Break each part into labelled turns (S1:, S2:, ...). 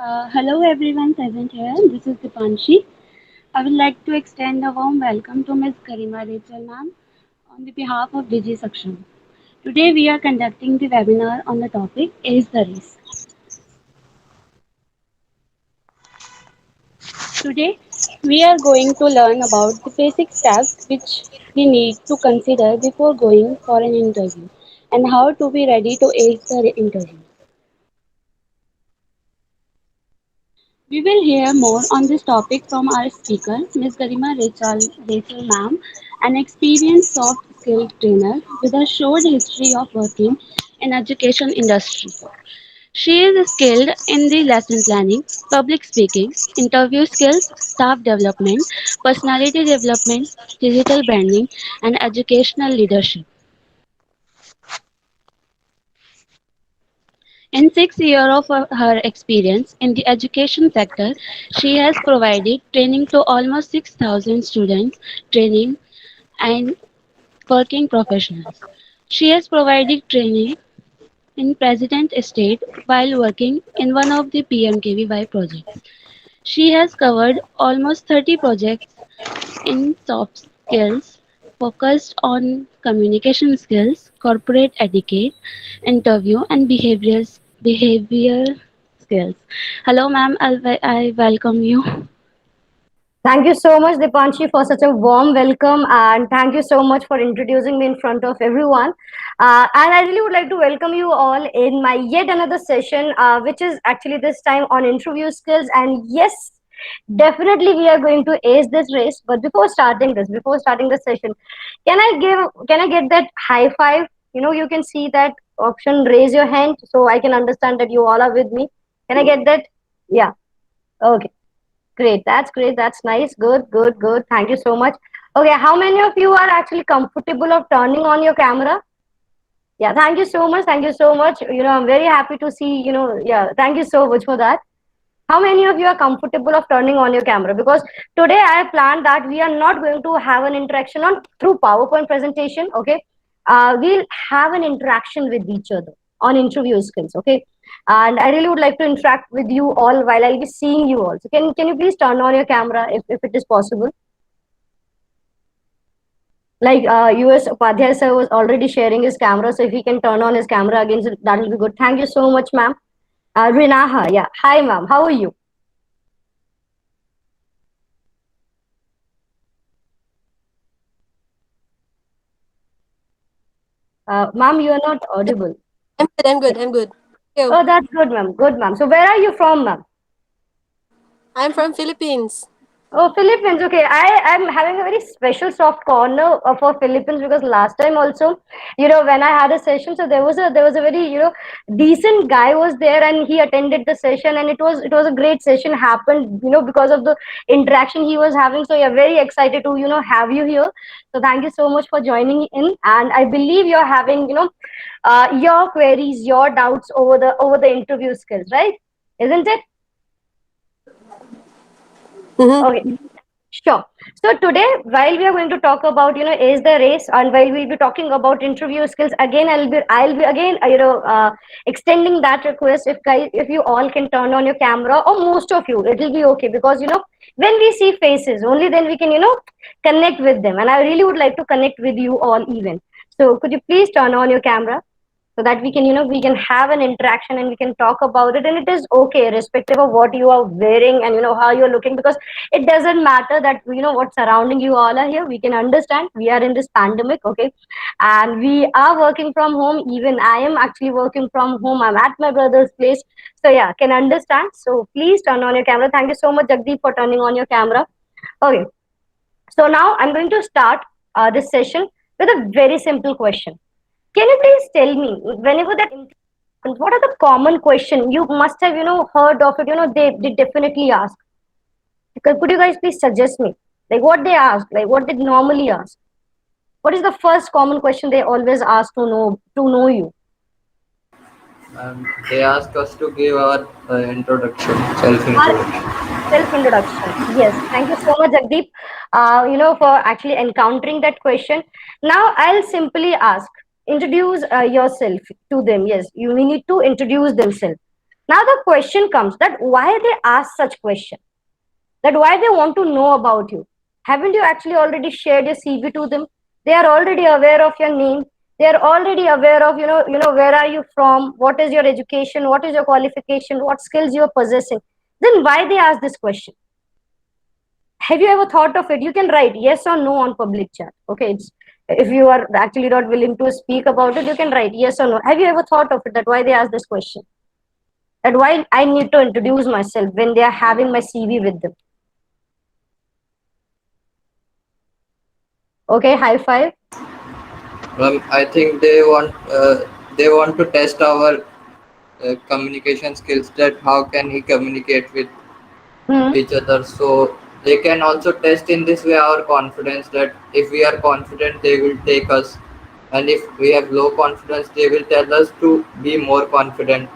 S1: Hello everyone present here. This is Dipanshi. I would like to extend a warm welcome to Ms. Karima Rachel ma'am on the behalf of Digi Saksham. Today we are conducting the webinar on the topic Ace the Race. Today we are going to learn about the basic steps which we need to consider before going for an interview and how to be ready to ace the interview. We will hear more on this topic from our speaker, Ms. Garima Rachel ma'am, an experienced soft skilled trainer with a short history of working in education industry. She is skilled in the lesson planning, public speaking, interview skills, staff development, personality development, digital branding, and educational leadership. In 6 years of her experience in the education sector, she has provided training to almost 6,000 students, training and working professionals. She has provided training in President Estate while working in one of the PMKVY projects. She has covered almost 30 projects in soft skills focused on communication skills, corporate etiquette, interview, and behavior skills. Hello, ma'am. I welcome you.
S2: Thank you so much, Dipanshi, for such a warm welcome, and thank you so much for introducing me in front of everyone. And I really would like to welcome you all in my yet another session, which is actually this time on interview skills. And yes, definitely we are going to ace this race. But before starting this session, can I get that high five? You can see that option, raise your hand, so I can understand that you all are with me. Can I get that? Yeah. Okay. Great. That's great. That's nice. Good, good, good. Thank you so much. Okay, how many of you are actually comfortable of turning on your camera? Yeah, thank you so much. Thank you so much. I'm very happy to see, yeah, thank you so much for that. How many of you are comfortable of turning on your camera? Because today I have planned that we are not going to have an interaction on through PowerPoint presentation. Okay, we'll have an interaction with each other on interview skills. Okay, and I really would like to interact with you all while I'll be seeing you all. So can you please turn on your camera if it is possible? Like US Upadhyay sir was already sharing his camera, so if he can turn on his camera again, so that will be good. Thank you so much, ma'am. Rinaha, yeah. Hi, ma'am. How are you? Ma'am, you are not audible.
S3: I'm good. I'm good. I'm good. You?
S2: Oh, that's good, ma'am. Good, ma'am. So, where are you from, ma'am?
S3: I'm from Philippines.
S2: Oh, Philippines. Okay, I am having a very special soft corner for Philippines because last time also, when I had a session, so there was a very decent guy was there and he attended the session and it was a great session happened because of the interaction he was having. So yeah, very excited to have you here. So thank you so much for joining in and I believe you're having your queries, your doubts over the interview skills, right? Isn't it?
S3: Mm-hmm.
S2: Okay. Sure. So today, while we are going to talk about, is the race, and while we'll be talking about interview skills, again, I'll be again, extending that request. If guys, if you all can turn on your camera, or most of you, it'll be okay because when we see faces, only then we can, connect with them. And I really would like to connect with you all even. So could you please turn on your camera? So that we can have an interaction and we can talk about it and it is okay irrespective of what you are wearing and how you're looking because it doesn't matter that what surrounding you all are here we can understand we are in this pandemic, okay, and we are working from home. Even I am actually working from home. I'm at my brother's place, so yeah, can understand. So please turn on your camera. Thank you so much, Jagdeep, for turning on your camera. Okay, so now I'm going to start this session with a very simple question. Can you please tell me, whenever that happens, what are the common question you must have, heard of it? They definitely ask. Could you guys please suggest me, like what they ask, like what they normally ask? What is the first common question they always ask to know you?
S4: They ask us to give our introduction,
S2: Our
S4: self-introduction.
S2: self-introduction. Yes, thank you so much, Jagdeep. For actually encountering that question. Now I'll simply ask, introduce yourself to them. Yes, we need to introduce themselves. Now the question comes that why they ask such question, that why they want to know about you. Haven't you actually already shared your CV to them? They are already aware of your name. They are already aware of, where are you from, what is your education, what is your qualification, what skills you are possessing. Then why they ask this question? Have you ever thought of it? You can write yes or no on public chat. Okay, it's, if you are actually not willing to speak about it, you can write yes or no. Have you ever thought of it, that why they ask this question? That why I need to introduce myself when they are having my CV with them? Okay, high five.
S4: I think they want to test our communication skills. That how can he communicate with
S2: Hmm.
S4: each other. So they can also test in this way our confidence. That if we are confident, they will take us, and if we have low confidence, they will tell us to be more confident.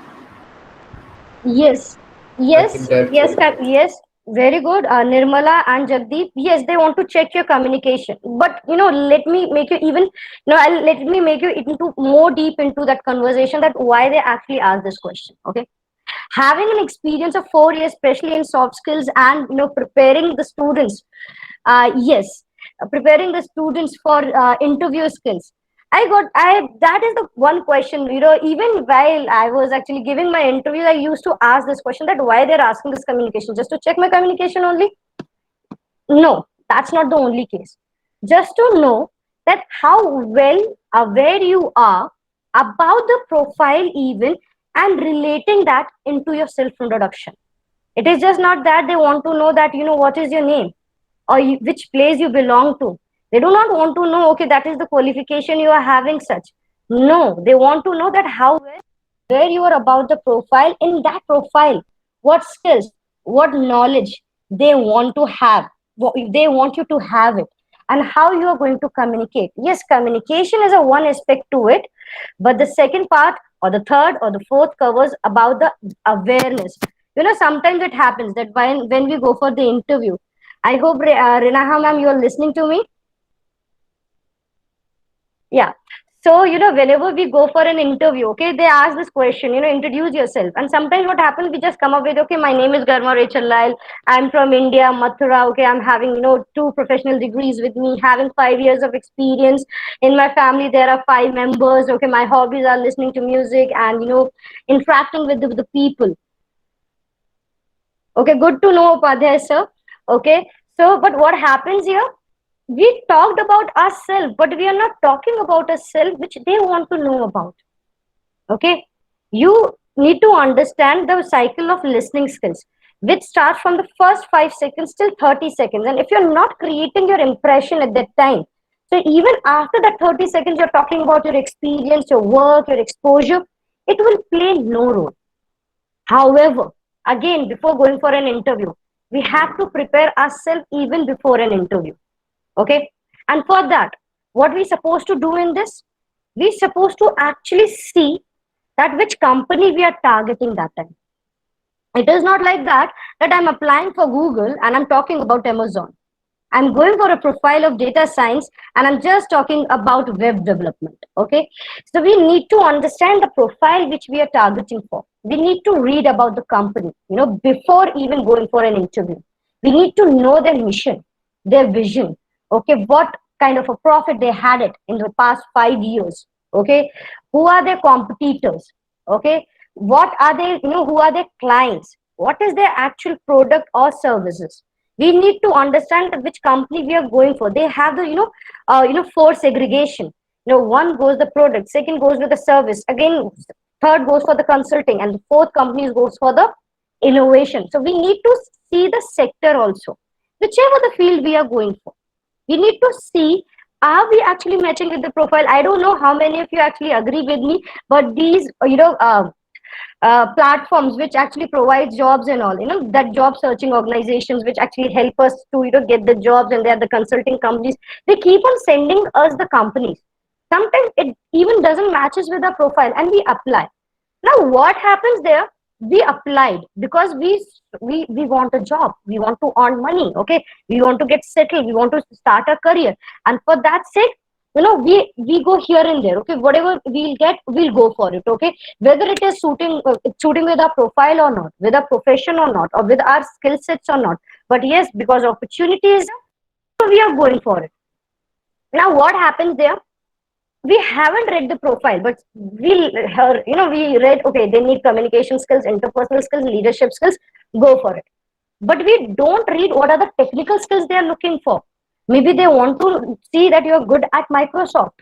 S2: Yes,
S4: I think that's
S2: yes,
S4: it.
S2: yes. Very good, Nirmala and Jagdeep. Yes, they want to check your communication. But let me make you even. Let me make you into more deep into that conversation. That why they actually ask this question. Okay, having an experience of 4 years, especially in soft skills, and preparing the students. Yes, preparing the students for interview skills. I that is the one question, even while I was actually giving my interview, I used to ask this question, that why they're asking this communication, just to check my communication only? No, that's not the only case. Just to know that how well aware you are about the profile even, and relating that into your self introduction. It is just not that they want to know that, what is your name, or which place you belong to. They do not want to know, okay, that is the qualification you are having such. No, they want to know that how well where you are about the profile, in that profile, what skills, what knowledge they want to have, what they want you to have it, and how you are going to communicate. Yes, communication is a one aspect to it, but the second part, or the third, or the fourth covers about the awareness. Sometimes it happens that when we go for the interview, I hope Renaha ma'am, you are listening to me. Yeah. So, whenever we go for an interview, okay, they ask this question, introduce yourself. And sometimes what happens, we just come up with, okay, my name is Garma Rachel Lal. I'm from India, Mathura. Okay, I'm having, two professional degrees with me, having 5 years of experience. In my family, there are 5 members. Okay, my hobbies are listening to music and, interacting with the people. Okay, good to know, Upadhyay sir. Okay, so, but what happens here? We talked about ourselves, but we are not talking about ourselves, which they want to know about. Okay, you need to understand the cycle of listening skills, which starts from the first 5 seconds till 30 seconds. And if you're not creating your impression at that time, so even after that 30 seconds, you're talking about your experience, your work, your exposure, it will play no role. However, again, before going for an interview, we have to prepare ourselves even before an interview. Okay, and for that, what we supposed to do in this, we supposed to actually see that which company we are targeting that time. It is not like that I'm applying for Google and I'm talking about Amazon. I'm going for a profile of data science and I'm just talking about web development. Okay, so we need to understand the profile which we are targeting for. We need to read about the company, before even going for an interview. We need to know their mission, their vision. Okay, what kind of a profit they had it in the past 5 years. Okay, who are their competitors? Okay, what are they, who are their clients? What is their actual product or services? We need to understand which company we are going for. They have the four segregation. One goes the product, second goes with the service, again third goes for the consulting, and the fourth company goes for the innovation. So we need to see the sector also, whichever the field we are going for. We need to see, are we actually matching with the profile? I don't know how many of you actually agree with me, but these platforms which actually provide jobs and all, that job searching organizations which actually help us to get the jobs, and they're the consulting companies, they keep on sending us the companies. Sometimes it even doesn't matches with our profile and we apply. Now what happens there, we applied because we want a job, we want to earn money. Okay, we want to get settled, we want to start a career, and for that sake we go here and there. Okay, whatever we'll get, we'll go for it. Okay, whether it is suiting with our profile or not, with our profession or not, or with our skill sets or not. But yes, because opportunity is there, we are going for it. Now what happens there, we haven't read the profile, but we read, okay, they need communication skills, interpersonal skills, leadership skills, go for it. But we don't read what are the technical skills they are looking for. Maybe they want to see that you're good at Microsoft.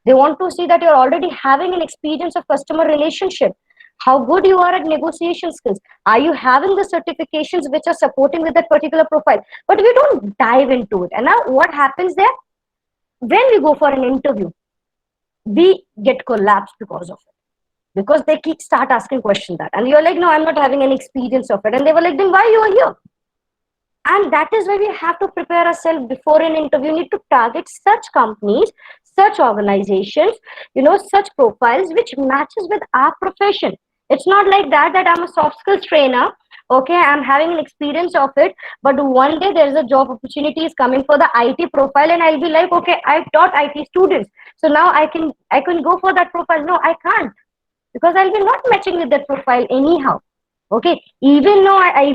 S2: They want to see that you're already having an experience of customer relationship, how good you are at negotiation skills, are you having the certifications which are supporting with that particular profile. But we don't dive into it. And now what happens there, when we go for an interview, we get collapsed because of it, because they keep start asking questions that, and you're like, no, I'm not having any experience of it. And they were like, then why you are here? And that is why we have to prepare ourselves before an interview. We need to target such companies, such organizations, such profiles which matches with our profession. It's not like that I'm a soft skills trainer, okay, I'm having an experience of it, but one day there's a job opportunity is coming for the IT profile, and I'll be like, okay, I've taught IT students, so now I can go for that profile. No, I can't, because I'll be not matching with that profile anyhow. Okay, even though I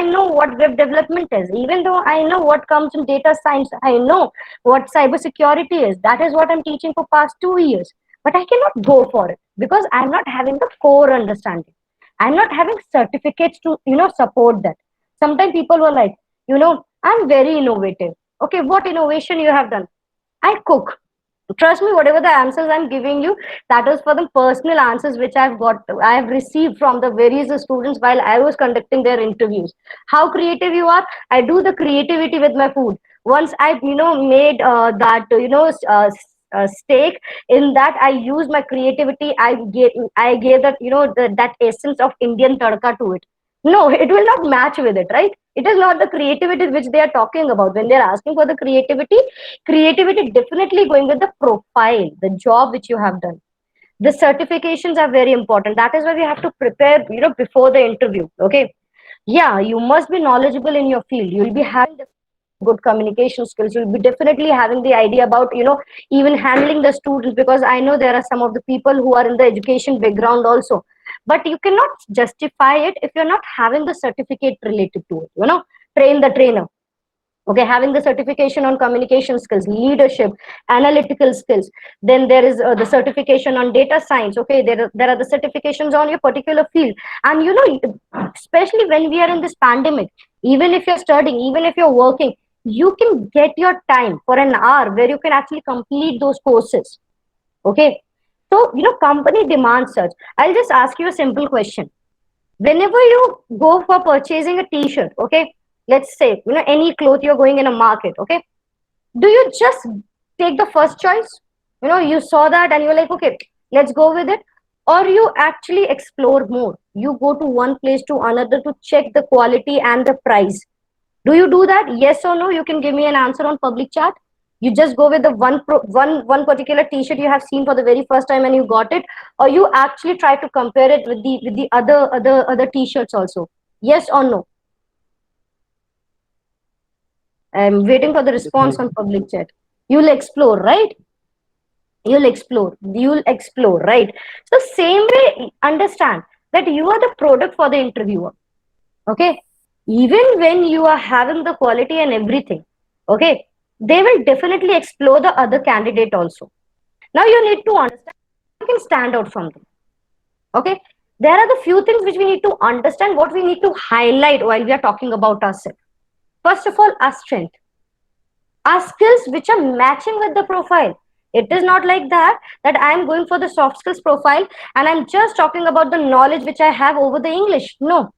S2: know what web development is, even though I know what comes in data science, I know what cybersecurity is. That is what I'm teaching for past 2 years. But I cannot go for it because I'm not having the core understanding. I'm not having certificates to support that. Sometimes people were like, I'm very innovative. Okay, what innovation you have done? I cook. Trust me, whatever the answers I'm giving you, that is for the personal answers which I have received from the various students while I was conducting their interviews. How creative you are? I do the creativity with my food. Once I made that steak, in that I used my creativity. I gave that that essence of Indian tadka to it. No, it will not match with it, right? It is not the creativity which they are talking about. When they're asking for the creativity definitely going with the profile, the job which you have done. The certifications are very important. That is why we have to prepare before the interview. Okay, yeah, you must be knowledgeable in your field. You'll be having the good communication skills. You'll be definitely having the idea about even handling the students, because I know there are some of the people who are in the education background also. But you cannot justify it if you're not having the certificate related to it. Train the trainer. Okay, having the certification on communication skills, leadership, analytical skills. Then there is the certification on data science. Okay, there are the certifications on your particular field. And especially when we are in this pandemic, even if you're studying, even if you're working, you can get your time for an hour where you can actually complete those courses. Okay, so company demands such. I'll just ask you a simple question. Whenever you go for purchasing a t-shirt, okay, let's say any cloth you're going in a market, okay, do you just take the first choice? You saw that and you're like, okay, let's go with it. Or you actually explore more, you go to one place to another to check the quality and the price. Do you do that? Yes or no? You can give me an answer on public chat. You just go with the one particular t-shirt you have seen for the very first time and you got it, or you actually try to compare it with the other t-shirts also. Yes or no? I'm waiting for the response on public chat. You'll explore, right? You'll explore, right? So same way, understand that you are the product for the interviewer. Okay, even when you are having the quality and everything, okay, they will definitely explore the other candidate also. Now you need to understand, you can stand out from them. Okay, there are the few things which we need to understand, what we need to highlight while we are talking about ourselves. First of all, our strength, our skills which are matching with the profile. It is not like that I am going for the soft skills profile and I'm just talking about the knowledge which I have over the English. No,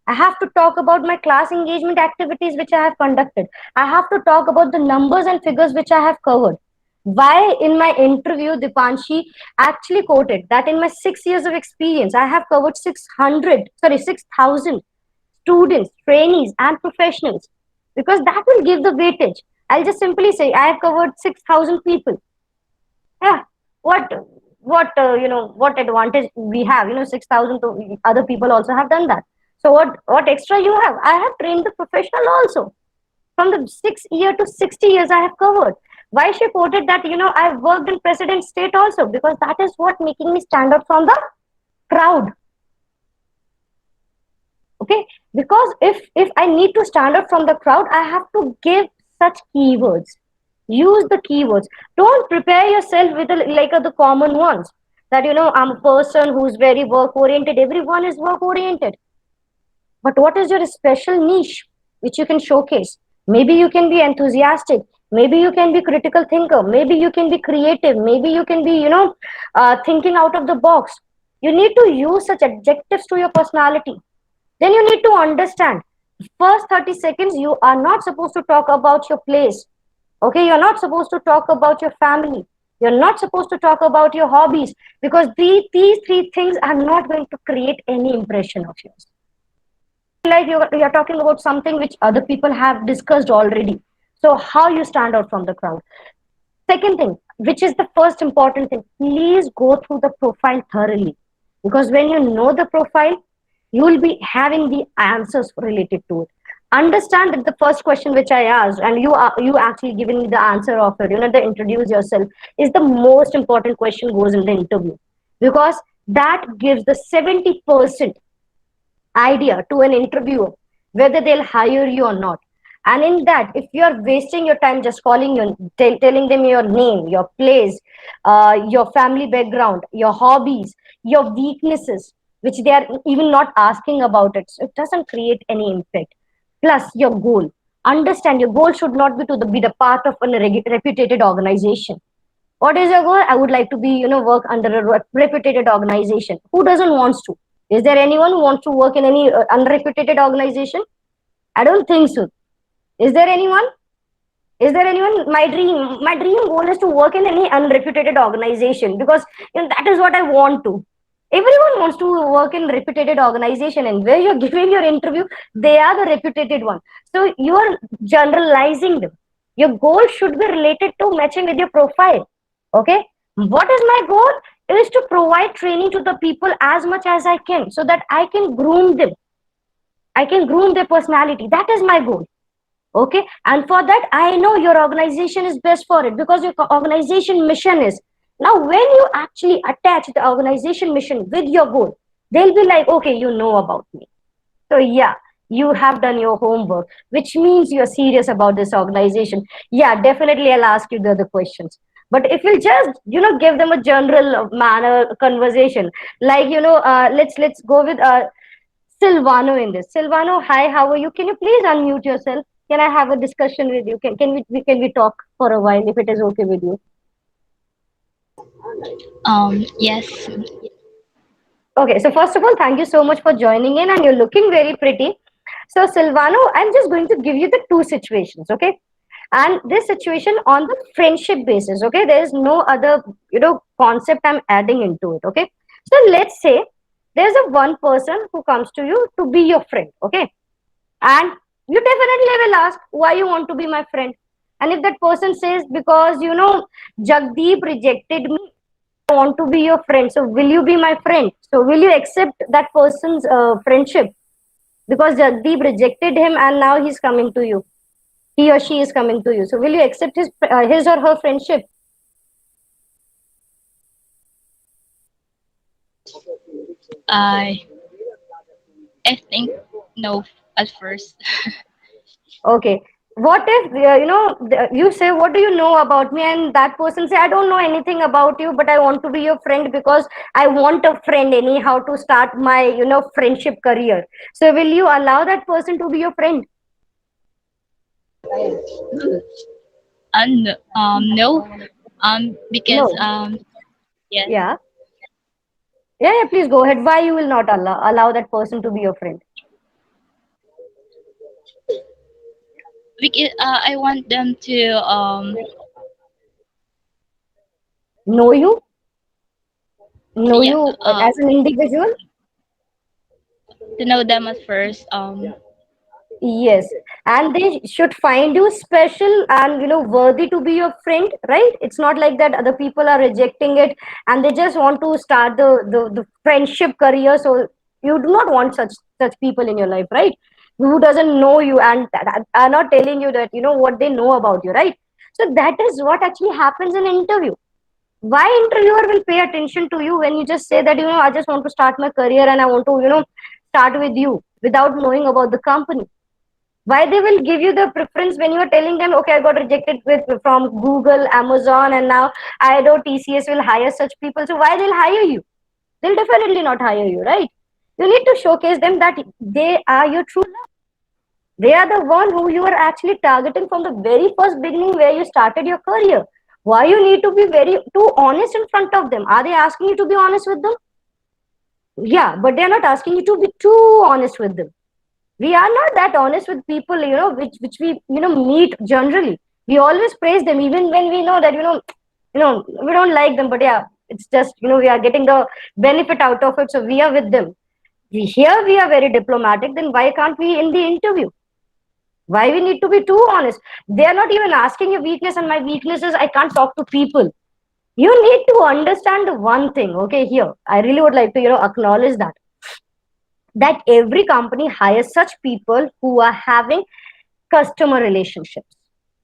S2: I have to talk about my class engagement activities which I have conducted. I have to talk about the numbers and figures which I have covered. Why in my interview, Dipanshi actually quoted that in my 6 years of experience, I have covered 6,000 students, trainees, and professionals, because that will give the weightage. I'll just simply say I have covered 6,000 people. Yeah, what what advantage we have? 6,000 other people also have done that. So what extra you have? I have trained the professional also. From the 6 year to 60 years I have covered. Why she quoted that, I've worked in president state also, because that is what making me stand out from the crowd. Okay, because if I need to stand out from the crowd, I have to give such keywords. Use the keywords. Don't prepare yourself with the common ones, that I'm a person who's very work oriented. Everyone is work oriented, but what is your special niche which you can showcase? Maybe you can be enthusiastic, maybe you can be critical thinker, maybe you can be creative, maybe you can be thinking out of the box. You need to use such adjectives to your personality. Then you need to understand, first 30 seconds you are not supposed to talk about your place. Okay, you're not supposed to talk about your family, you're not supposed to talk about your hobbies, because these three things are not going to create any impression of yours. Like you're talking about something which other people have discussed already. So how you stand out from the crowd? Second thing, which is the first important thing, please go through the profile thoroughly, because when you know the profile, you will be having the answers related to it. Understand that the first question which I asked, and you actually giving me the answer of it, the introduce yourself, is the most important question goes in the interview, because that gives the 70% idea to an interviewer whether they'll hire you or not. And in that, if you are wasting your time just calling you, telling them your name, your place, your family background, your hobbies, your weaknesses, which they are even not asking about it, so it doesn't create any impact. Plus your goal, understand your goal should not be to be the part of a reputed organization. What is your goal? I would like to be, work under a reputed organization. Who doesn't wants to? Is there anyone who wants to work in any unreputed organization? I don't think so. Is there anyone? Is there anyone? My dream goal is to work in any unreputed organization, because that is what I want to. Everyone wants to work in reputed organization, and where you're giving your interview, they are the reputed one. So you are generalizing them. Your goal should be related to matching with your profile. Okay, what is my goal? Is to provide training to the people as much as I can, so that I can groom them. I can groom their personality. That is my goal. Okay, and for that, I know your organization is best for it, because your organization mission is. Now when you actually attach the organization mission with your goal, they'll be like, okay, you know about me. So yeah, you have done your homework, which means you're serious about this organization. Yeah, definitely I'll ask you the other questions. But if you just, give them a general manner conversation, like, let's go with Silvano in this. Silvano, hi, how are you? Can you please unmute yourself? Can I have a discussion with you? Can we talk for a while if it is okay with you?
S5: Yes.
S2: Okay, so first of all, thank you so much for joining in, and you're looking very pretty. So, Silvano, I'm just going to give you the two situations, okay? And this situation on the friendship basis, okay? There is no other, concept I'm adding into it, okay? So, let's say there's a one person who comes to you to be your friend, okay? And you definitely will ask why you want to be my friend. And if that person says, because, Jagdeep rejected me, I want to be your friend, so will you be my friend? So will you accept that person's friendship? Because Jagdeep rejected him and now he's coming to you. He or she is coming to you. So will you accept his or her friendship?
S5: I I think no at first.
S2: Okay. What if you say, what do you know about me, and that person say, I don't know anything about you, but I want to be your friend because I want a friend anyhow to start my friendship career. So will you allow that person to be your friend?
S5: And no. Because
S2: No.
S5: yes,
S2: Yeah. Yeah, please go ahead. Why you will not allow that person to be your friend?
S5: because I want them to
S2: Know you? Know
S5: yeah,
S2: you as an individual?
S5: to know them at first.
S2: Yes. And they should find you special and worthy to be your friend, right? It's not like that other people are rejecting it and they just want to start the friendship career. So you do not want such people in your life, right? Who doesn't know you and are not telling you that what they know about you, right? So that is what actually happens in interview. Why interviewer will pay attention to you when you just say that, I just want to start my career and I want to, start with you without knowing about the company? Why they will give you the preference when you are telling them, okay, I got rejected with from Google, Amazon, and now I know TCS will hire such people. So why they'll hire you? They'll definitely not hire you, right? You need to showcase them that they are your true love. They are the one who you are actually targeting from the very first beginning where you started your career. Why you need to be very too honest in front of them? Are they asking you to be honest with them? Yeah, but they are not asking you to be too honest with them. We are not that honest with people, which we meet generally. We always praise them even when we know that we don't like them, but yeah, it's just we are getting the benefit out of it, so we are with them. We are very diplomatic. Then why can't we in the interview? Why we need to be too honest? They are not even asking your weakness, and my weakness is I can't talk to people. You need to understand one thing, okay? Here I really would like to acknowledge that every company hires such people who are having customer relationships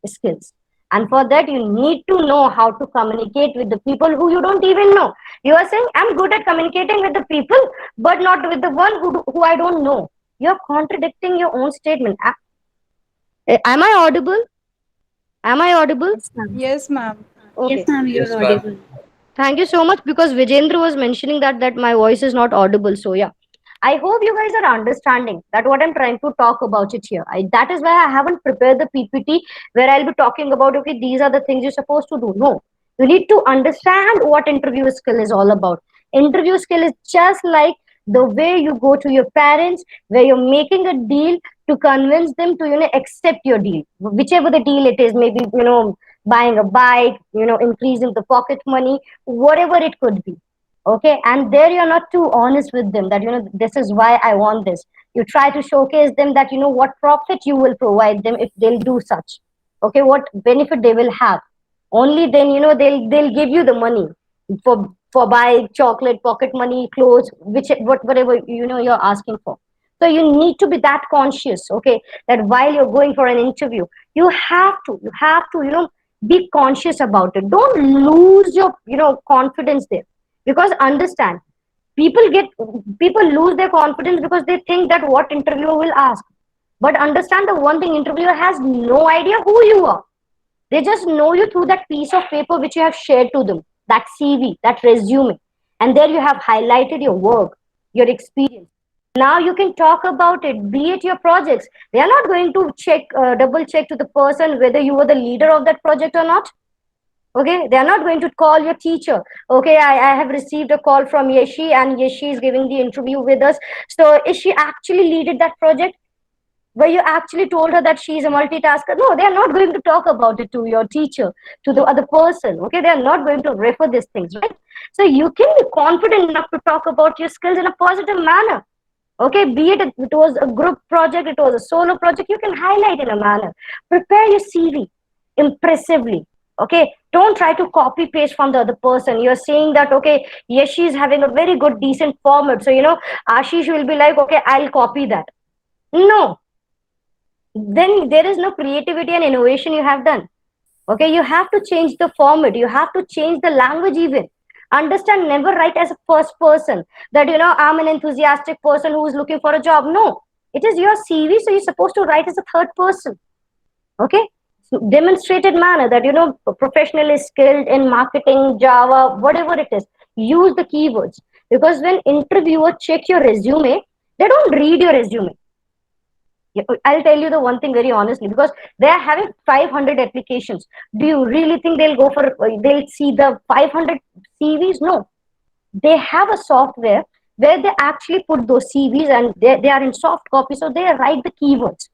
S2: skills, and for that you need to know how to communicate with the people who you don't even know. You are saying I'm good at communicating with the people but not with the one who I don't know. You're contradicting your own statement. Am I audible? Am I audible?
S1: Yes, ma'am.
S6: Yes, ma'am.
S2: Okay.
S1: Yes, ma'am,
S4: Yes,
S1: you're
S4: ma'am.
S1: audible.
S2: Thank you so much, because Vijendra was mentioning that my voice is not audible. So yeah, I hope you guys are understanding that what I'm trying to talk about it here. That is why I haven't prepared the PPT where I'll be talking about, okay, these are the things you're supposed to do. No, you need to understand what interview skill is all about. Interview skill is just like the way you go to your parents, where you're making a deal to convince them to accept your deal, whichever the deal it is. Maybe buying a bike, increasing the pocket money, whatever it could be. Okay, and there you're not too honest with them that this is why I want this. You try to showcase them that what profit you will provide them if they'll do such. Okay, what benefit they will have. Only then they'll give you the money for buying chocolate, pocket money, clothes, whatever you're asking for. So you need to be that conscious, okay, that while you're going for an interview, you have to be conscious about it. Don't lose your confidence there, because understand, people lose their confidence because they think that what interviewer will ask. But understand the one thing, interviewer has no idea who you are. They just know you through that piece of paper which you have shared to them, that CV, that resume, and there you have highlighted your work, your experience. Now you can talk about it, be it your projects. They are not going to double check to the person whether you were the leader of that project or not. Okay, they are not going to call your teacher. Okay, I have received a call from Yeshi, and Yeshi is giving the interview with us. So is she actually leaded that project? Where you actually told her that she's a multitasker? No, they are not going to talk about it to your teacher, to the other person. Okay, they are not going to refer these things, right? So you can be confident enough to talk about your skills in a positive manner. Okay, be it was a group project, it was a solo project, you can highlight in a manner. Prepare your CV impressively. Okay, don't try to copy paste from the other person. You're saying that, okay, yes, she's having a very good decent format, so Ashish will be like, okay, I'll copy that. No, then there is no creativity and innovation you have done. Okay, you have to change the format, you have to change the language even. Understand, never write as a first person that I'm an enthusiastic person who is looking for a job. No, it is your CV, so you're supposed to write as a third person. Okay, so demonstrated manner that professionally skilled in marketing, Java, whatever it is. Use the keywords, because when interviewers check your resume, they don't read your resume. I'll tell you the one thing very honestly, because they are having 500 applications. Do you really think they'll see the 500 CVs? No, they have a software where they actually put those CVs, and they are in soft copy, so they write the keywords.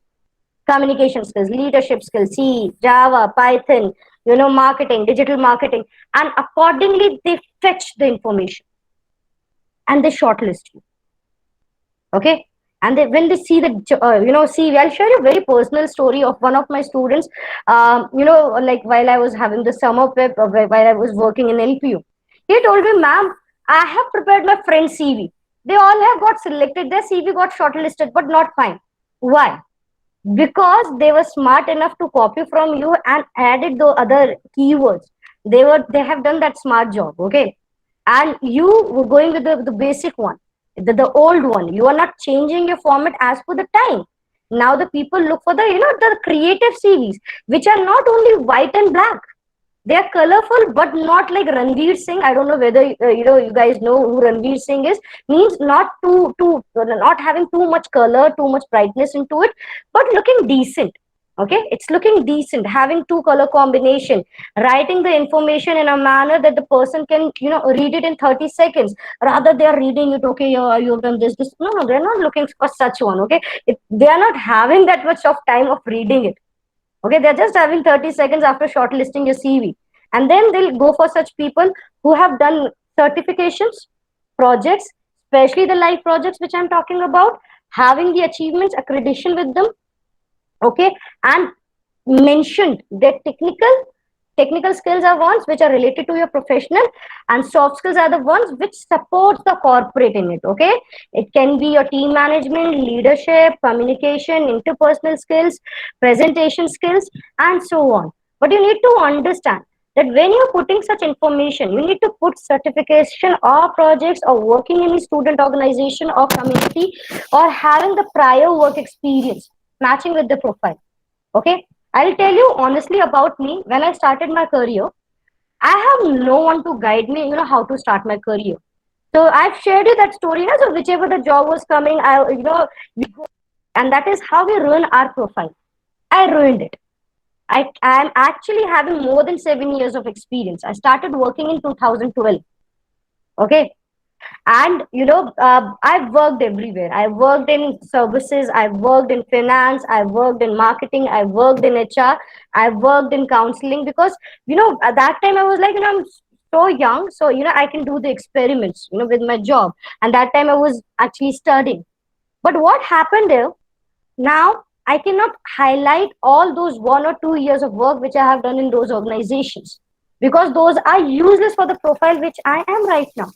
S2: Communication skills, leadership skills, C, Java, Python, marketing, digital marketing, and accordingly they fetch the information and they shortlist you. Okay, and when they see the CV, I'll share a very personal story of one of my students. Like while I was having the summer prep, while I was working in LPU, he told me, ma'am, I have prepared my friend's CV. They all have got selected, their CV got shortlisted, but not mine. Why? because they were smart enough to copy from you and added the other keywords. They have done that smart job, okay? And you were going with the basic one, the old one. You are not changing your format as per the time. Now the people look for the the creative CVs, which are not only white and black. They are colorful, but not like Ranveer Singh. I don't know whether you guys know who Ranveer Singh is. Means not too not having too much color, too much brightness into it, but looking decent. Okay, it's looking decent, having two color combination, writing the information in a manner that the person can read it in 30 seconds. Rather, they are reading it. Okay, you've done this. No, no, they're not looking for such one. Okay, they are not having that much of time of reading it. Okay, they're just having 30 seconds after shortlisting your CV. And then they'll go for such people who have done certifications, projects, especially the live projects which I'm talking about, having the achievements, accreditation with them, okay, and mentioned their technical skills are ones which are related to your professional, and soft skills are the ones which supports the corporate in it. Okay, it can be your team management, leadership, communication, interpersonal skills, presentation skills, and so on. But you need to understand that when you're putting such information, you need to put certification or projects or working in a student organization or community or having the prior work experience matching with the profile. Okay, I'll tell you honestly about me. When I started my career, I have no one to guide me, how to start my career. So I've shared you that story. So whichever the job was coming, we go, and that is how we ruin our profile. I ruined it. I'm actually having more than 7 years of experience. I started working in 2012. Okay, and I've worked everywhere. I worked in services, I've worked in finance, I've worked in marketing, I've worked in HR, I've worked in counseling, because at that time I was like, I'm so young, so I can do the experiments with my job. And that time I was actually studying. But what happened is, now I cannot highlight all those 1 or 2 years of work which I have done in those organizations, because those are useless for the profile which I am right now.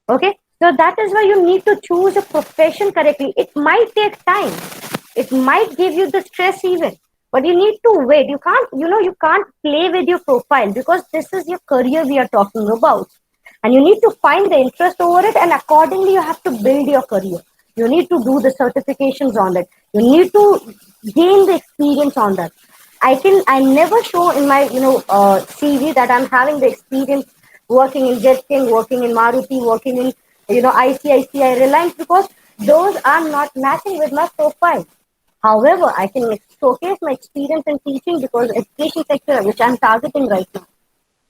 S2: Okay, so that is why you need to choose a profession correctly. It might take time, it might give you the stress even, but you need to wait. You can't you can't play with your profile, because this is your career we are talking about, and you need to find the interest over it, and accordingly you have to build your career. You need to do the certifications on it. You need to gain the experience on that. I never show in my CV that I'm having the experience working in Jet King, working in Maruti, working in ICICI, Reliance, because those are not matching with my profile. However, I can showcase my experience in teaching, because education sector which I'm targeting right now.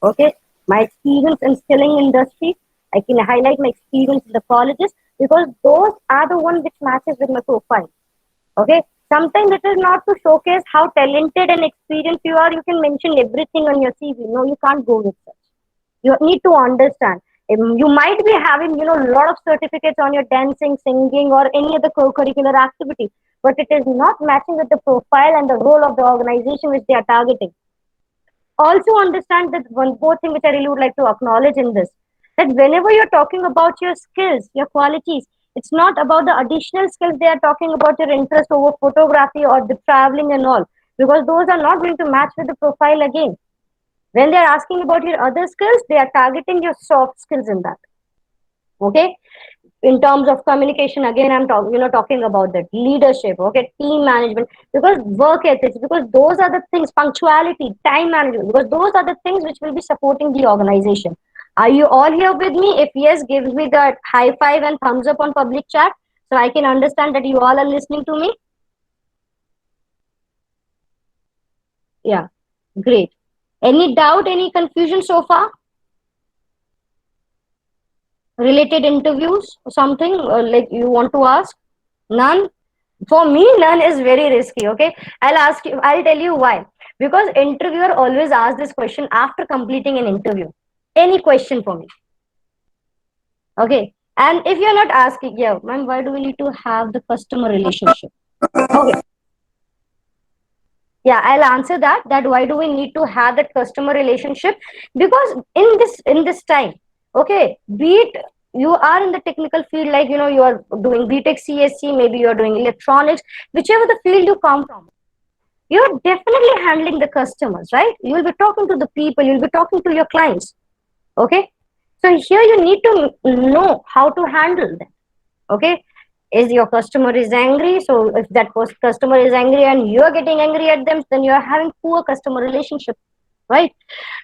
S2: Okay, my experience in skilling industry, I can highlight my experience in the colleges, because those are the one which matches with my profile. Okay, sometimes it is not to showcase how talented and experienced you are. You can mention everything on your CV. No, you can't go with such. You need to understand. You might be having a lot of certificates on your dancing, singing, or any other co-curricular activity, but it is not matching with the profile and the role of the organization which they are targeting. Also understand that one more thing which I really would like to acknowledge in this, that whenever you're talking about your skills, your qualities, it's not about the additional skills. They are talking about your interest over photography or the traveling and all, because those are not going to match with the profile again. When they are asking about your other skills, they are targeting your soft skills in that. Okay, in terms of communication, again I'm talking about that leadership, okay, team management, because work ethics, because those are the things, punctuality, time management, because those are the things which will be supporting the organization. Are you all here with me? If yes, give me that high five and thumbs up on public chat, so I can understand that you all are listening to me. Yeah, great. Any doubt, any confusion so far? Related interviews or something like you want to ask? None? For me, none is very risky. Okay, I'll tell you why. Because interviewer always asks this question after completing an interview. Any question for me? Okay, and if you're not asking, yeah, ma'am, why do we need to have the customer relationship? Okay, yeah, I'll answer that why do we need to have that customer relationship? Because in this time, okay, be it you are in the technical field, like you are doing BTech CSC, maybe you are doing electronics, whichever the field you come from, you're definitely handling the customers, right? You'll be talking to the people, you'll be talking to your clients. Okay, so here you need to know how to handle them. Okay, is your customer is angry, so if that customer is angry and you are getting angry at them, then you are having poor customer relationship, right?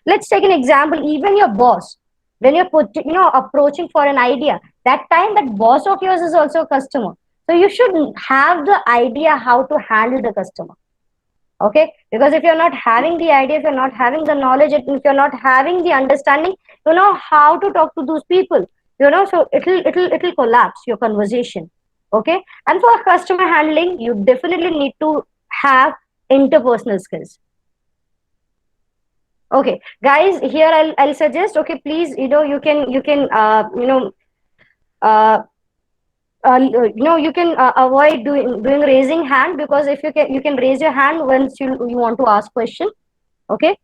S2: Let's take an example. Even your boss, when you're approaching for an idea, that time that boss of yours is also a customer, so you should have the idea how to handle the customer. Okay, because if you're not having the idea, if you're not having the knowledge, if you're not having the understanding, how to talk to those people, so it'll collapse your conversation. Okay, and for customer handling, you definitely need to have interpersonal skills. Okay, guys, here I'll suggest, okay, please, you can uh, you can avoid doing raising hand, because if you can raise your hand once you want to ask question. Okay,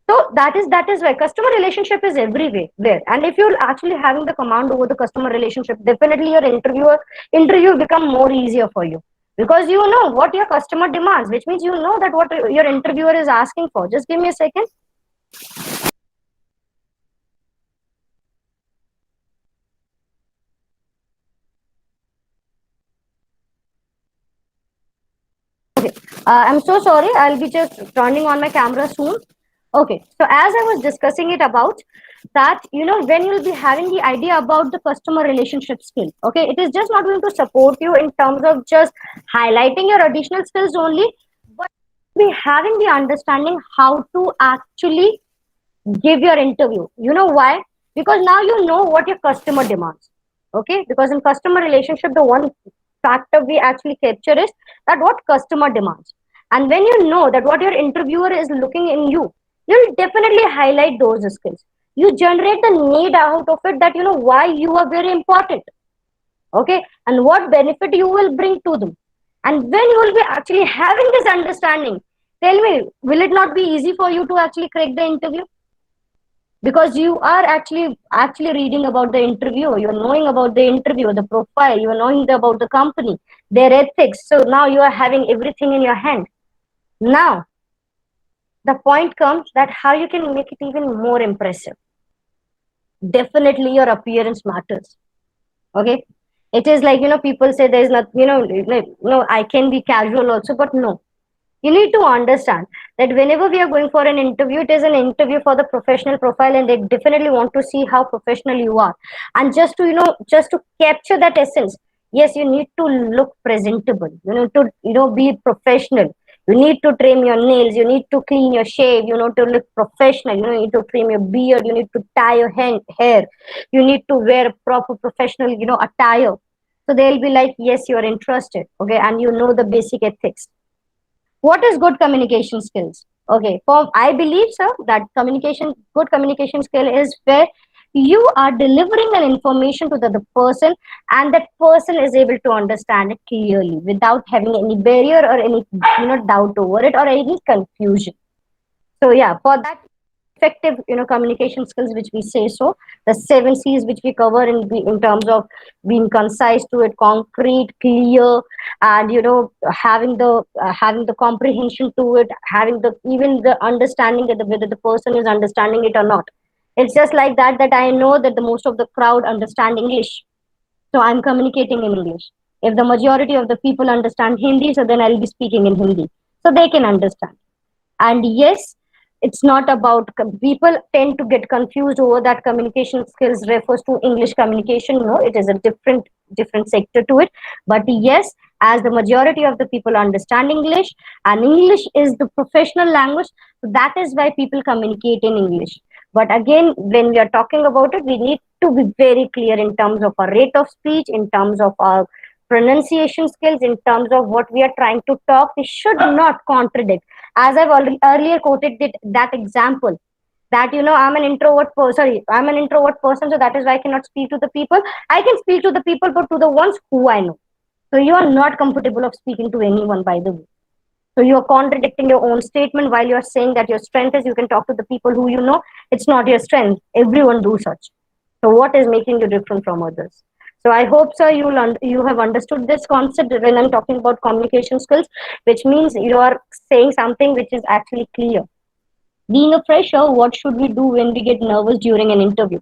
S2: so that is why customer relationship is everywhere, and if you're actually having the command over the customer relationship, definitely your interview become more easier for you, because you know what your customer demands, which means you know that what your interviewer is asking for. Just give me a second. I'm so sorry. I'll be just turning on my camera soon. Okay. So as I was discussing it about that, when you'll be having the idea about the customer relationship skill, okay, it is just not going to support you in terms of just highlighting your additional skills only, but be having the understanding how to actually give your interview. You know why? Because now you know what your customer demands. Okay, because in customer relationship, the one factor we actually capture is that what customer demands. And when you know that what your interviewer is looking in you, you'll definitely highlight those skills. You generate the need out of it, that why you are very important. Okay, and what benefit you will bring to them. And when you will be actually having this understanding, tell me, will it not be easy for you to actually crack the interview? Because you are actually reading about the interview, you're knowing about the interview, the profile, you're knowing about the company, their ethics, so now you are having everything in your hand. Now the point comes that how you can make it even more impressive. Definitely your appearance matters. Okay, it is like, people say there is not, like, no, I can be casual also, but no, you need to understand that whenever we are going for an interview, it is an interview for the professional profile, and they definitely want to see how professional you are. And just to just to capture that essence, yes, you need to look presentable, you need to be professional. You need to trim your nails, you need to clean your shave, to look professional, you need to trim your beard, you need to tie your hair, you need to wear proper professional attire. So they'll be like, yes, you are interested. Okay, and you know the basic ethics. What is good communication skills? Okay, for I believe, sir, that good communication skill is where you are delivering an information to the person, and that person is able to understand it clearly without having any barrier or any doubt over it or any confusion. So yeah, for that effective communication skills, which we say, so the 7 C's which we cover in terms of being concise to it, concrete, clear, and having the comprehension to it, having the even the understanding that whether the person is understanding it or not. It's just like that I know that the most of the crowd understand English, so I'm communicating in English. If the majority of the people understand Hindi, so then I'll be speaking in Hindi, so they can understand. And yes, it's not about people tend to get confused over that communication skills refers to English communication. No, it is a different sector to it. But yes, as the majority of the people understand English, and English is the professional language, so that is why people communicate in English. But again, when we are talking about it, we need to be very clear in terms of our rate of speech, in terms of our pronunciation skills, in terms of what we are trying to talk. We should not contradict. As I've already earlier quoted that example, that I'm an introvert sorry, I'm an introvert person, so that is why I cannot speak to the people. I can speak to the people, but to the ones who I know. So you are not comfortable of speaking to anyone, by the way. So you are contradicting your own statement while you are saying that your strength is you can talk to the people who you know. It's not your strength. Everyone do such. So what is making you different from others? So I hope, sir, you have understood this concept when I'm talking about communication skills, which means you are saying something which is actually clear. Being a fresher, what should we do when we get nervous during an interview?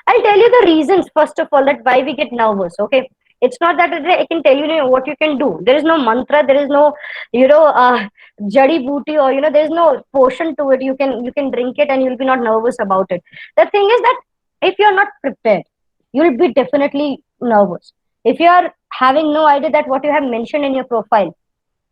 S2: I'll tell you the reasons, first of all, that why we get nervous. Okay. It's not that I can tell you, what you can do. There is no mantra, there is no, jadi booty, or there's no potion to it. You can drink it and you'll be not nervous about it. The thing is that if you're not prepared, you'll be definitely nervous. If you are having no idea that what you have mentioned in your profile,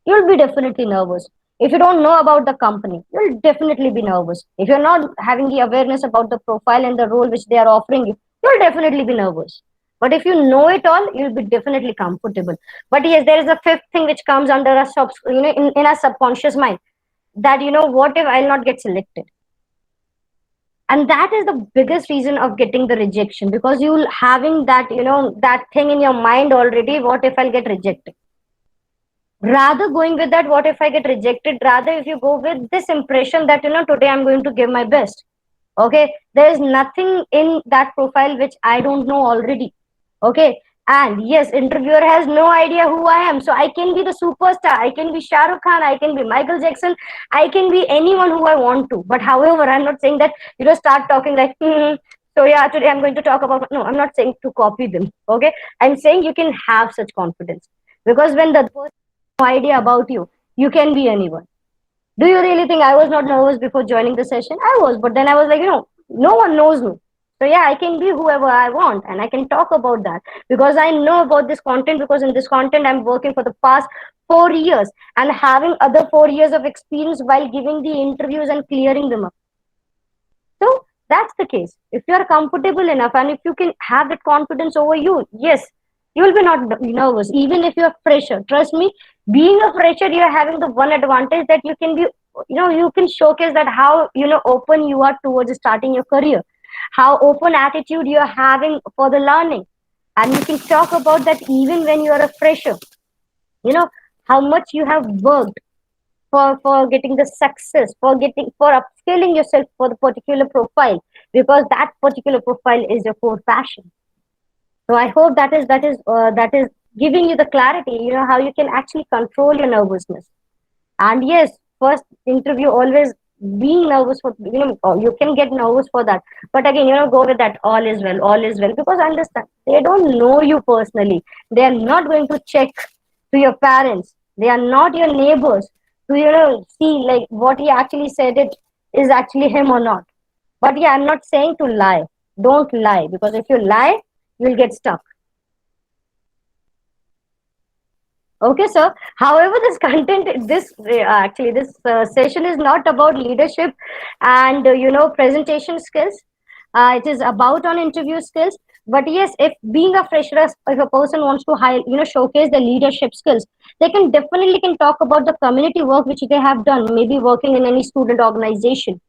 S2: you'll be definitely nervous. If you don't know about the company, you'll definitely be nervous. If you're not having the awareness about the profile and the role which they are offering you, you'll definitely be nervous. But if you know it all, you'll be definitely comfortable. But yes, there is a fifth thing which comes under our in our subconscious mind, that what if I'll not get selected? And that is the biggest reason of getting the rejection, because you'll having that that thing in your mind already. What if I'll get rejected? Rather going with that, what if I get rejected, rather if you go with this impression that today I'm going to give my best. Okay, there is nothing in that profile which I don't know already. Okay. And yes, interviewer has no idea who I am, so I can be the superstar, I can be Shah Rukh Khan, I can be Michael Jackson, I can be anyone who I want to. But however, I'm not saying that start talking like, so yeah, today I'm going to talk about, no, I'm not saying to copy them. Okay. I'm saying you can have such confidence, because when the person has no idea about you, you can be anyone. Do you really think I was not nervous before joining the session? I was, but then I was like, no one knows me. So yeah, I can be whoever I want and I can talk about that, because I know about this content, because in this content I'm working for the past 4 years and having other 4 years of experience while giving the interviews and clearing them up. So that's the case. If you are comfortable enough and if you can have that confidence over you, yes, you will be not nervous. Even if you're fresher, trust me, being a fresher, you're having the one advantage that you can be, you can showcase that how, open you are towards starting your career, how open attitude you're having for the learning. And you can talk about that even when you're a fresher, you know, how much you have worked for getting the success, for upscaling yourself for the particular profile, because that particular profile is your core passion. So I hope that is giving you the clarity, how you can actually control your nervousness. And yes, first interview always being nervous for, you can get nervous for that. But again, go with that, all is well, because understand, they don't know you personally. They are not going to check to your parents. They are not your neighbors to, see like what he actually said it is actually him or not. But yeah, I'm not saying to lie. Don't lie, because if you lie, you'll get stuck. Okay, sir. However, this content, this session is not about leadership and presentation skills. It is about on interview skills. But yes, if being a fresher, if a person wants to showcase the leadership skills, they can definitely can talk about the community work which they have done. Maybe working in any student organization,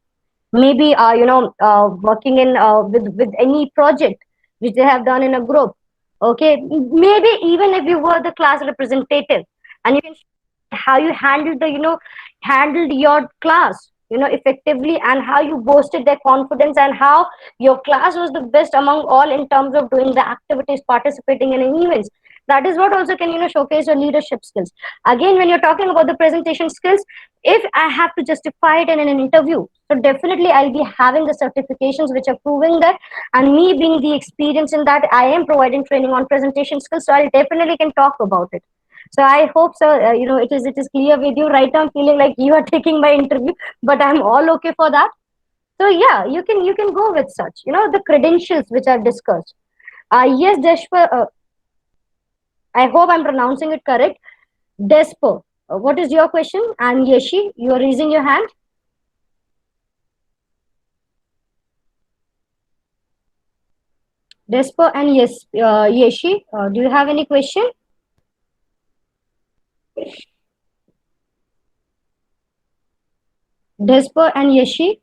S2: maybe working in with any project which they have done in a group. Okay, maybe even if you were the class representative, and you can share how you handled the handled your class effectively, and how you boosted their confidence, and how your class was the best among all in terms of doing the activities, participating in events. That is what also can showcase your leadership skills. Again, when you're talking about the presentation skills, if I have to justify it in an interview, so definitely I'll be having the certifications which are proving that, and me being the experience in that, I am providing training on presentation skills, so I'll definitely can talk about it. So I hope, sir, it is clear with you. Right now I'm feeling like you are taking my interview, but I'm all okay for that. So yeah, you can go with such the credentials which I've discussed. Yes, Deshpa, I hope I'm pronouncing it correct. Despo, what is your question? And Yeshi, you are raising your hand. Despo and yes, Yeshi, do you have any question? Despo and Yeshi.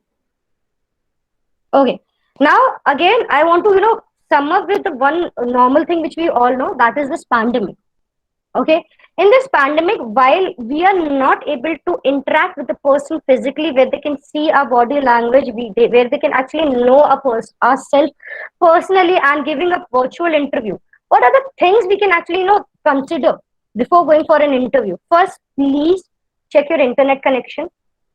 S2: Okay. Now again, I want to sum up with the one normal thing which we all know, that is this pandemic. Okay. in this pandemic, while we are not able to interact with the person physically, where they can see our body language, where they can actually know ourselves personally, and giving a virtual interview, what are the things we can actually consider before going for an interview? First, please check your internet connection.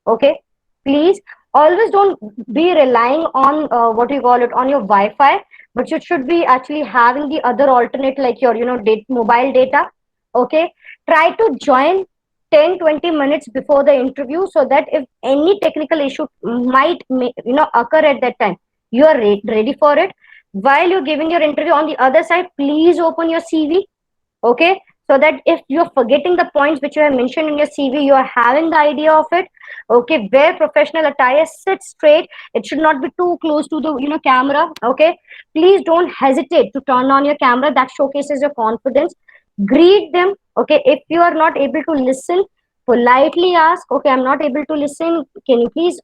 S2: Okay, please always don't be relying on what you call it, on your Wi-Fi, but you should be actually having the other alternate, like your mobile data. Okay, try to join 10-20 minutes before the interview, so that if any technical issue might occur at that time, you are ready for it. While you're giving your interview, on the other side, please open your CV. Okay, so that if you're forgetting the points which you have mentioned in your CV, you are having the idea of it. Okay, wear professional attire, sit straight, it should not be too close to the camera. Okay, please don't hesitate to turn on your camera, that showcases your confidence. Greet them. Okay, if you are not able to listen, politely ask, okay, I'm not able to listen, can you please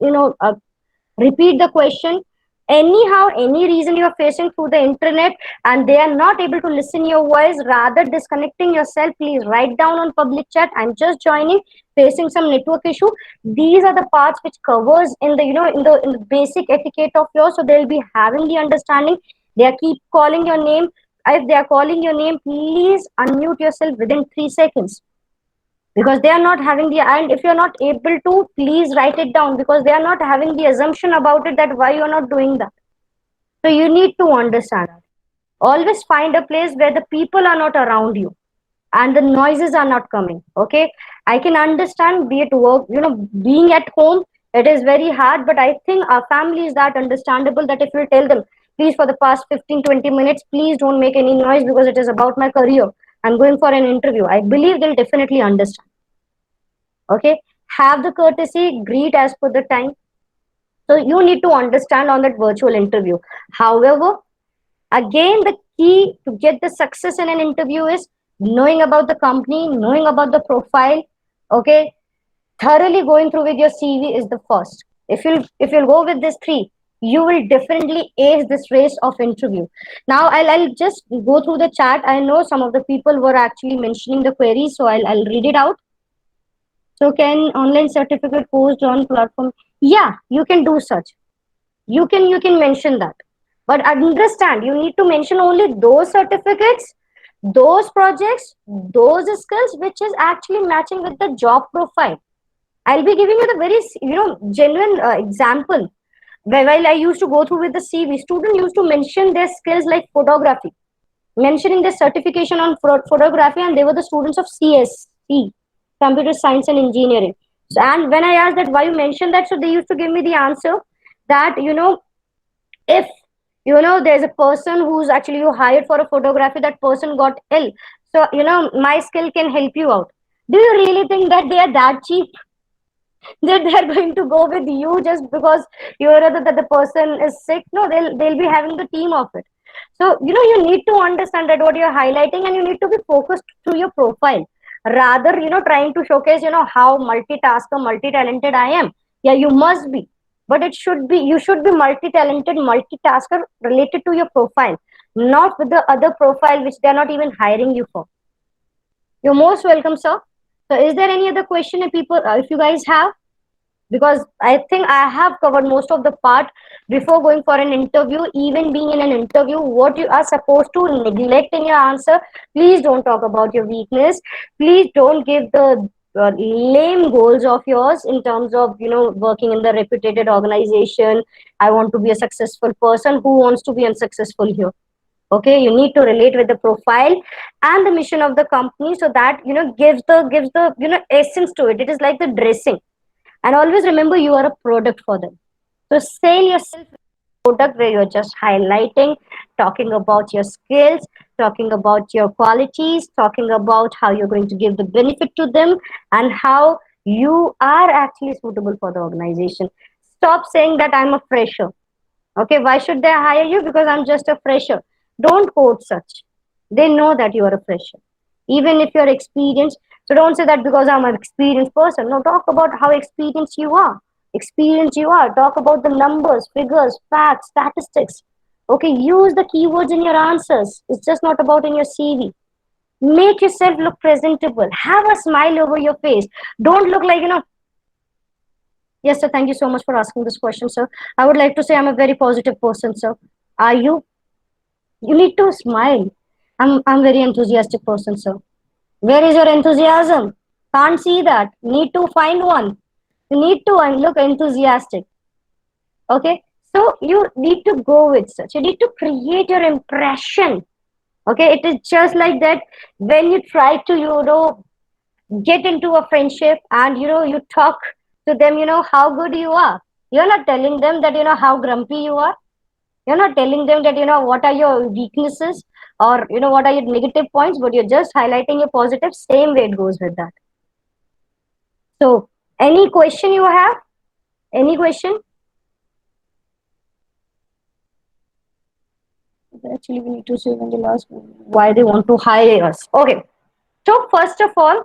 S2: repeat the question. Anyhow, any reason you are facing through the internet and they are not able to listen your voice, rather disconnecting yourself, please write down on public chat, I'm just joining, facing some network issue. These are the parts which covers in the in the basic etiquette of yours, so they'll be having the understanding. They are keep calling your name. If they are calling your name, please unmute yourself within 3 seconds, because they are not having the, and if you're not able to, please write it down, because they are not having the assumption about it, that why you're not doing that. So you need to understand, always find a place where the people are not around you and the noises are not coming. Okay, I can understand, be it work, being at home, it is very hard, but I think our family is that understandable, that if you tell them, please, for the past 15-20 minutes, please don't make any noise, because it is about my career, I'm going for an interview, I believe they'll definitely understand. Okay, have the courtesy, greet as per the time. So you need to understand on that virtual interview. However, again, the key to get the success in an interview is knowing about the company, knowing about the profile. Okay, thoroughly going through with your CV is the first. If you'll go with this three, you will definitely ace this race of interview. Now I'll just go through the chat. I know some of the people were actually mentioning the queries, so I'll read it out. So can online certificate post on platform? Yeah, you can do such. You can mention that. But understand, you need to mention only those certificates, those projects, those skills which is actually matching with the job profile. I'll be giving you the very genuine example. While I used to go through with the CV, student used to mention their skills like photography, mentioning their certification on photography, and they were the students of CSE, computer science and engineering. So, and when I asked that why you mentioned that, so they used to give me the answer that if there's a person who's actually you hired for a photography, that person got ill, so my skill can help you out. Do you really think that they are that cheap, that they're going to go with you just because that the person is sick? No, they'll be having the team of it. So you need to understand that what you're highlighting, and you need to be focused to your profile, rather trying to showcase how multitasker, multi-talented I am. Yeah, you must be, but you should be multi-talented, multitasker related to your profile, not with the other profile which they're not even hiring you for. You're most welcome, sir. So is there any other question if people, if you guys have? Because I think I have covered most of the part before going for an interview. Even being in an interview, what you are supposed to neglect in your answer, please don't talk about your weakness. Please don't give the lame goals of yours in terms of working in the reputed organization. I want to be a successful person. Who wants to be unsuccessful here? Okay, you need to relate with the profile and the mission of the company, so that gives the essence to it. It is like the dressing. And always remember, you are a product for them. So sell yourself product where you're just highlighting, talking about your skills, talking about your qualities, talking about how you're going to give the benefit to them, and how you are actually suitable for the organization. Stop saying that I'm a fresher. Okay, why should they hire you? Because I'm just a fresher. Don't quote such. They know that you are a fresher. Even if you're experienced, so don't say that because I'm an experienced person. No, talk about how experienced you are. Experienced you are. Talk about the numbers, figures, facts, statistics. Okay, use the keywords in your answers. It's just not about in your CV. Make yourself look presentable. Have a smile over your face. Don't look like, yes, sir. Thank you so much for asking this question, sir. I would like to say I'm a very positive person, sir. Are you? You need to smile. I'm very enthusiastic person, sir. Where is your enthusiasm? Can't see that. Need to find one. You need to look enthusiastic. Okay. So you need to go with such. You need to create your impression. Okay. It is just like that when you try to, get into a friendship and, you talk to them, how good you are. You're not telling them that, how grumpy you are. You're not telling them that, what are your weaknesses or, what are your negative points, but you're just highlighting your positive. Same way it goes with that. So, any question you have? Any question? Actually, we need to say when the last why they want to hire us. Okay. So, first of all,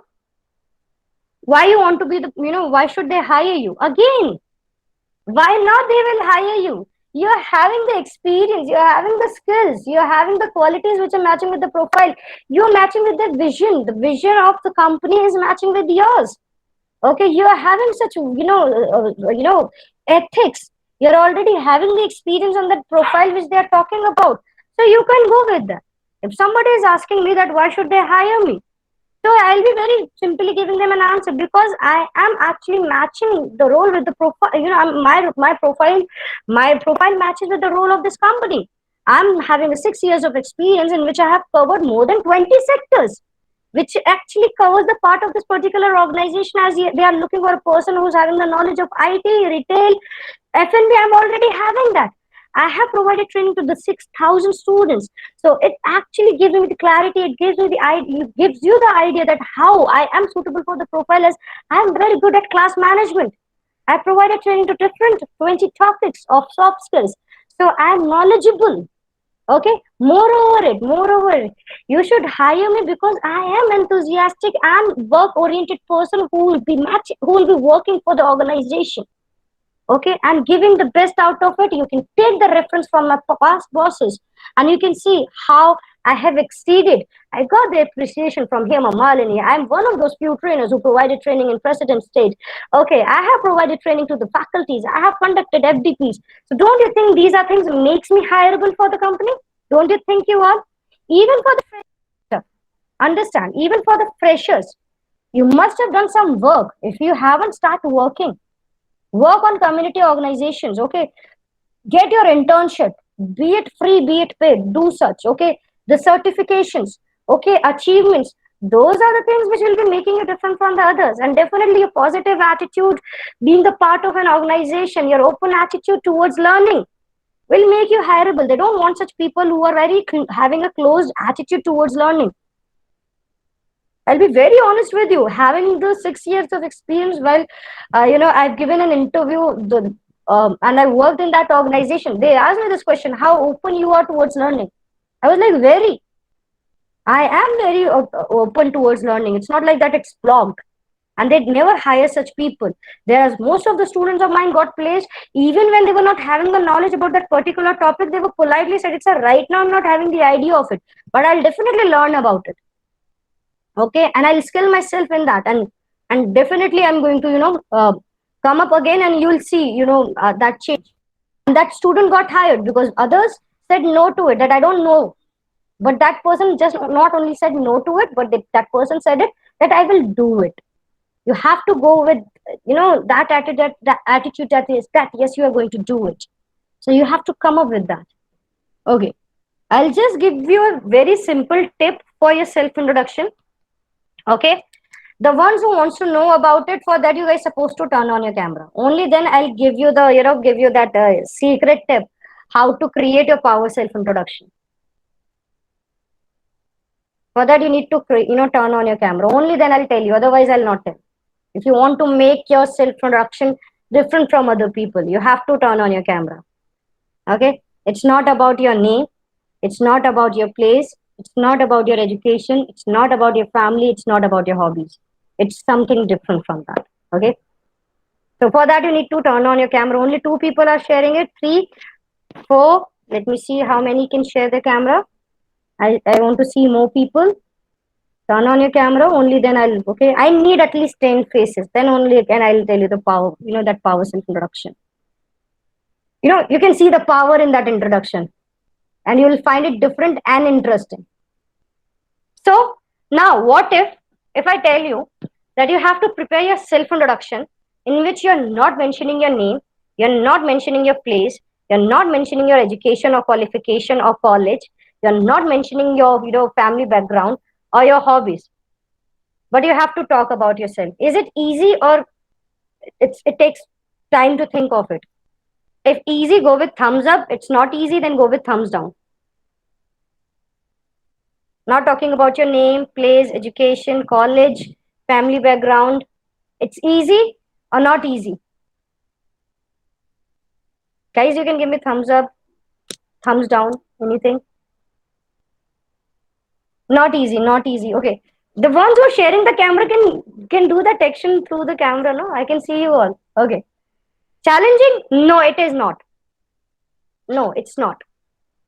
S2: why you want to be the, why should they hire you? Again, why not they will hire you? You're having the experience, you're having the skills, you're having the qualities which are matching with the profile. You're matching with the vision. The vision of the company is matching with yours. Okay, you are having such ethics. You're already having the experience on that profile which they are talking about, so you can go with that. If somebody is asking me that why should they hire me, so I'll be very simply giving them an answer, because I am actually matching the role with the profile. My profile matches with the role of this company. I'm having a 6 years of experience in which I have covered more than 20 sectors, which actually covers the part of this particular organization, as they are looking for a person who's having the knowledge of IT, retail, F&B. I'm already having that. I have provided training to the 6,000 students. So it actually gives me the clarity. It gives me the idea, gives you the idea that how I am suitable for the profile, as I am very good at class management. I provided training to different 20 topics of soft skills. So I am knowledgeable. Okay. Moreover, you should hire me because I am enthusiastic and work-oriented person who will be working for the organization. Okay, and giving the best out of it. You can take the reference from my past bosses and you can see how I have exceeded. I got the appreciation from Hema Malini. I'm one of those few trainers who provided training in President State. Okay, I have provided training to the faculties. I have conducted FDPs. So don't you think these are things that makes me hireable for the company? Don't you think you are? Even for the freshers, understand, even for the freshers, you must have done some work. If you haven't started working, work on community organizations. Okay, get your internship, be it free, be it paid, do such. Okay, the certifications, okay, achievements, those are the things which will be making you different from the others. And definitely your positive attitude, being the part of an organization, your open attitude towards learning will make you hireable. They don't want such people who are very having a closed attitude towards learning. I'll be very honest with you. Having the 6 years of experience, while I've given an interview, and I worked in that organization. They asked me this question: "How open you are towards learning?" I was like, "Very. I am very open towards learning. It's not like that it's blocked." And they'd never hire such people. Whereas most of the students of mine got placed, even when they were not having the knowledge about that particular topic, they were politely said, "It's a right now I'm not having the idea of it, but I'll definitely learn about it." Okay, and I'll skill myself in that, and definitely I'm going to come up again, and you'll see that change. And that student got hired because others said no to it, that I don't know. But that person just not only said no to it, but that person said it, that I will do it. You have to go with that attitude that is that yes, you are going to do it. So you have to come up with that. Okay, I'll just give you a very simple tip for your self introduction. Okay, the ones who wants to know about it, for that you guys supposed to turn on your camera. Only then I'll give you the give you that secret tip how to create your power self introduction. For that you need to turn on your camera. Only then I'll tell you, otherwise I'll not tell. If you want to make your self introduction different from other people, you have to turn on your camera. Okay, it's not about your name, it's not about your place, it's not about your education, it's not about your family, it's not about your hobbies. It's something different from that. Okay, so for that you need to turn on your camera. Only 2 people are sharing it. 3, 4. Let me see how many can share the camera. I want to see more people. Turn on your camera, only then I'll, okay, I need at least 10 faces. Then only again I'll tell you the power, that power self-introduction. You can see the power in that introduction and you will find it different and interesting. So now what if I tell you that you have to prepare your self-introduction in which you're not mentioning your name, you're not mentioning your place, you're not mentioning your education or qualification or college, you're not mentioning your family background or your hobbies, but you have to talk about yourself. Is it easy, or it takes time to think of it? If easy, go with thumbs up. It's not easy, then go with thumbs down. Not talking about your name, place, education, college, family background. It's easy or not easy? Guys, you can give me thumbs up, thumbs down, anything. Not easy, not easy. Okay. The ones who are sharing the camera can do the action through the camera, no? I can see you all. Okay. Challenging? No, it is not. No, it's not.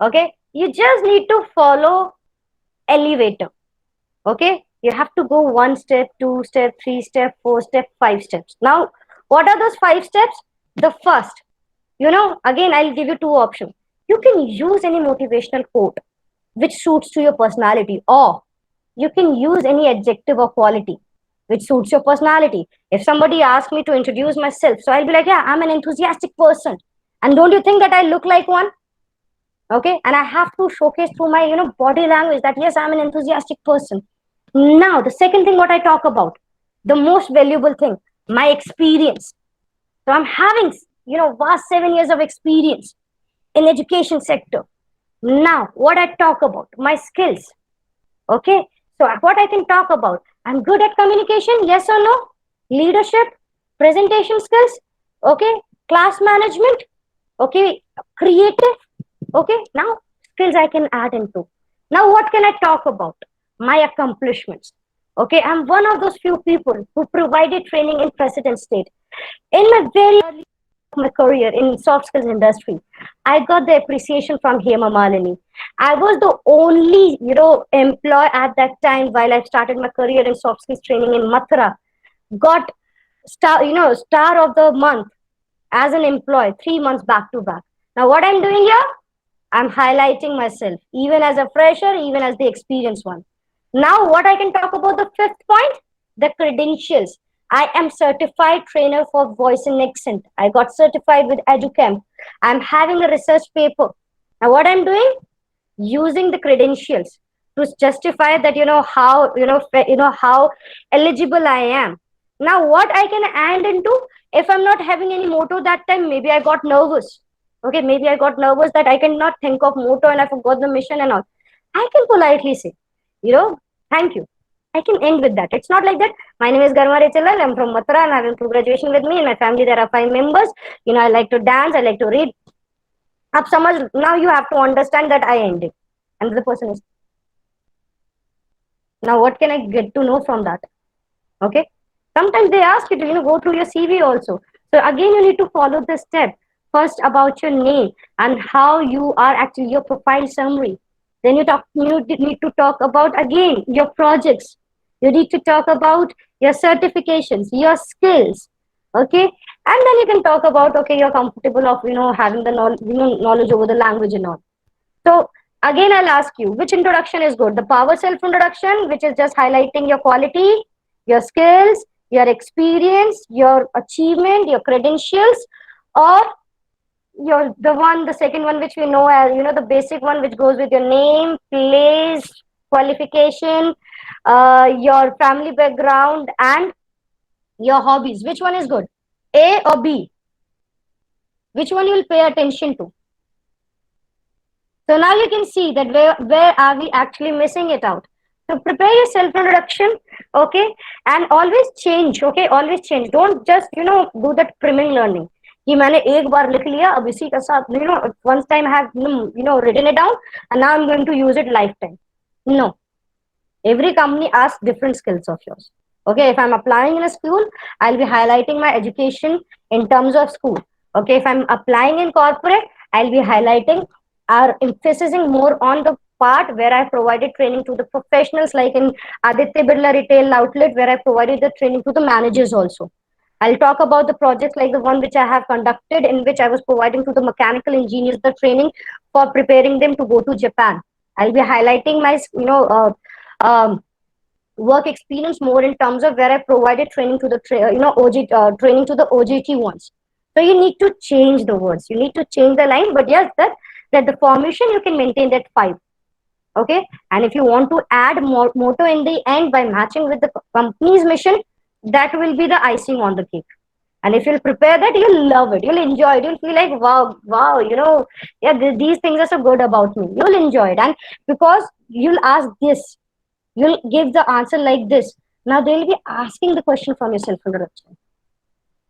S2: Okay. You just need to follow elevator. Okay. You have to go 1 step, 2 step, 3 step, 4 step, 5 steps. Now, what are those 5 steps? The first, again, I'll give you 2 options. You can use any motivational quote which suits to your personality, or you can use any adjective or quality which suits your personality. If somebody asks me to introduce myself, so I'll be like, yeah, I'm an enthusiastic person. And don't you think that I look like one? Okay. And I have to showcase through my, body language that, yes, I'm an enthusiastic person. Now, the second thing what I talk about, the most valuable thing, my experience. So I'm having, vast 7 years of experience in education sector. Now, what I talk about, my skills. Okay. So what I can talk about, I'm good at communication, yes or no? Leadership, presentation skills, okay? Class management, okay? Creative, okay? Now, skills I can add into. Now, what can I talk about? My accomplishments. Okay, I'm one of those few people who provided training in President State. In my very early my career in soft skills industry, I got the appreciation from Hema Malini. I was the only, employee at that time while I started my career in soft skills training in Mathura. Got star of the month as an employee 3 months back to back. Now what I'm doing here, I'm highlighting myself, even as a fresher, even as the experienced one. Now what I can talk about the 5th point, the credentials. I am certified trainer for voice and accent. I got certified with EduCamp. I'm having a research paper. Now what I'm doing? Using the credentials to justify that, how eligible I am. Now what I can add into, if I'm not having any motto that time, maybe I got nervous. Okay, maybe I got nervous that I cannot think of motto and I forgot the mission and all. I can politely say, thank you. I can end with that. It's not like that. My name is Garma Rechalal. I'm from Mathura and I'm having graduation with me. In my family, there are 5 members. I like to dance. I like to read. Now you have to understand that I ended. And the person is. Now what can I get to know from that? Okay. Sometimes they ask you to, go through your CV also. So again, you need to follow the step. First about your name and how you are actually your profile summary. Then you need to talk about again your projects. You need to talk about your certifications, your skills. Okay. And then you can talk about, okay, you're comfortable of, having the knowledge over the language and all. So again, I'll ask you, which introduction is good? The power self introduction, which is just highlighting your quality, your skills, your experience, your achievement, your credentials, or the second one which we know as, the basic one which goes with your name, place, qualification, your family background, and your hobbies. Which one is good? A or B? Which one you will pay attention to? So now you can see that where are we actually missing it out. So prepare your self-introduction, okay? And always change, okay? Always change. Don't just, do that priming learning. कि मैंने एक बार लिख लिया अब इसी का साथ once time I have written it down and now I'm going to use it lifetime. No, every company asks different skills of yours. Okay, if I'm applying in a school, I'll be highlighting my education in terms of school. Okay, if I'm applying in corporate, I'll be highlighting or emphasizing more on the part where I provided training to the professionals, like in Aditya Birla Retail Outlet, where I provided the training to the managers also. I'll talk about the projects like the one which I have conducted, in which I was providing to the mechanical engineers the training for preparing them to go to Japan. I'll be highlighting my, work experience more in terms of where I provided training to the training to the OJT ones. So you need to change the words, you need to change the line, but yes, that the formation you can maintain that five. Okay, and if you want to add more motto in the end by matching with the company's mission, that will be the icing on the cake. And if you'll prepare that, you'll love it, you'll enjoy it, you'll feel like wow, wow, yeah, these things are so good about me. You'll enjoy it, and because you'll ask this, you'll give the answer like this. Now they'll be asking the question from your self introduction,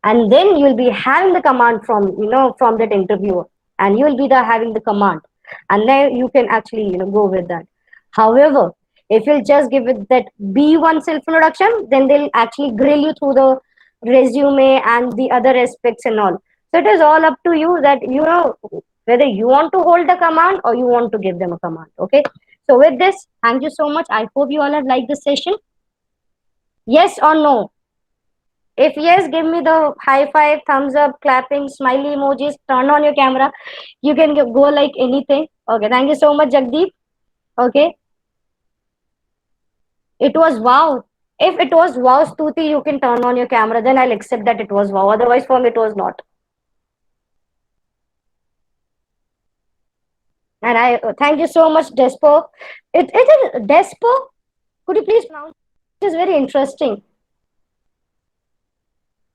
S2: and then you'll be having the command from from that interviewer, and you'll be the having the command, and then you can actually go with that. However, if you'll just give it that B1 self introduction, then they'll actually grill you through the resume and the other aspects and all. So it is all up to you that whether you want to hold the command or you want to give them a command. Okay, so with this, thank you so much. I hope you all have liked this session. Yes or no? If yes, give me the high five, thumbs up, clapping, smiley emojis, turn on your camera. You can go like anything. Okay, thank you so much, Jagdeep. Okay, it was wow. If it was wow, Stuti, you can turn on your camera. Then I'll accept that it was wow. Otherwise, for me, it was not. And I thank you so much, Despo. It is Despo. Could you please pronounce? It is very interesting.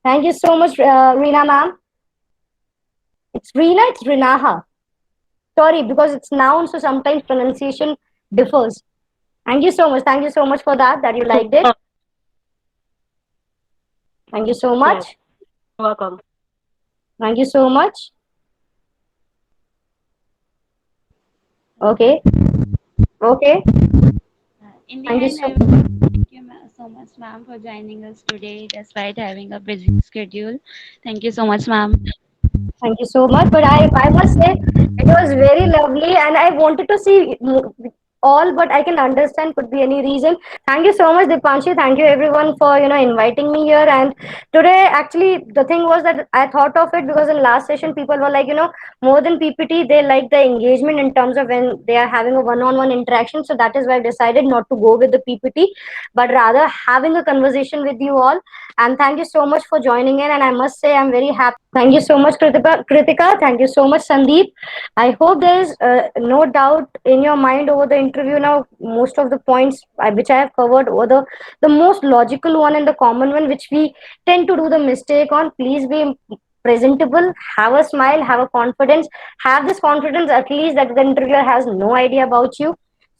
S2: Thank you so much, Reena ma'am. It's Reena, it's Rinaha. Sorry, because it's noun, so sometimes pronunciation differs. Thank you so much. Thank you so much for that you liked it. Thank you so much.
S3: Welcome.
S2: Thank you so much. Okay. Okay.
S1: In the
S2: Thank you
S1: end,
S2: so
S1: thank you so much, ma'am, for joining us today despite having a busy schedule. Thank you so much, ma'am.
S2: Thank you so much. But I must say it was very lovely, and I wanted to see all, but I can understand could be any reason. Thank you so much, Dipanshi. Thank you everyone for inviting me here. And today, actually, the thing was that I thought of it because in last session people were like, more than PPT, they like the engagement in terms of when they are having a one-on-one interaction. So that is why I decided not to go with the PPT, but rather having a conversation with you all. And thank you so much for joining in. And I must say, I'm very happy. Thank you so much, Kritika. Thank you so much, Sandeep. I hope there is no doubt in your mind over the interview now. Most of the points which I have covered over the most logical one and the common one, which we tend to do the mistake on. Please be presentable, have a smile, have a confidence, have this confidence at least that the interviewer has no idea about you.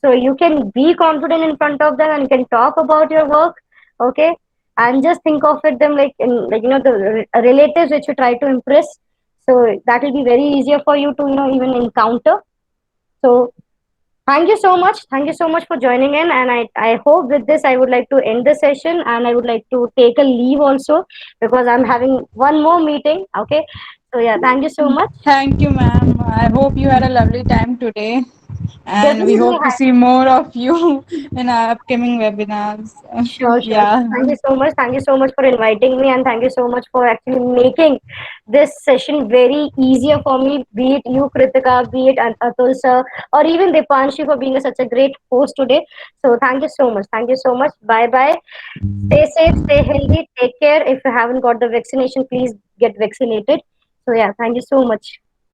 S2: So you can be confident in front of them and can talk about your work. Okay, and just think of it them like in like the relatives which you try to impress, so that will be very easier for you to even encounter. So thank you so much for joining in, and I hope with this I would like to end the session, and I would like to take a leave also because I'm having one more meeting. Okay, so yeah, thank you so much.
S6: Thank you, ma'am. I hope you had a lovely time today. And we
S2: Definitely.
S6: hope to see more of you in our upcoming webinars.
S2: Sure, sure.
S6: Yeah.
S2: Thank you so much. Thank you so much for inviting me, and thank you so much for actually making this session very easier for me. Be it you, Kritika, be it Atul sir, or even Dipanshi for being such a great host today. So thank you so much. Thank you so much. Bye bye. Stay safe, stay healthy, take care. If you haven't got the vaccination, please get vaccinated. So yeah, thank you so much.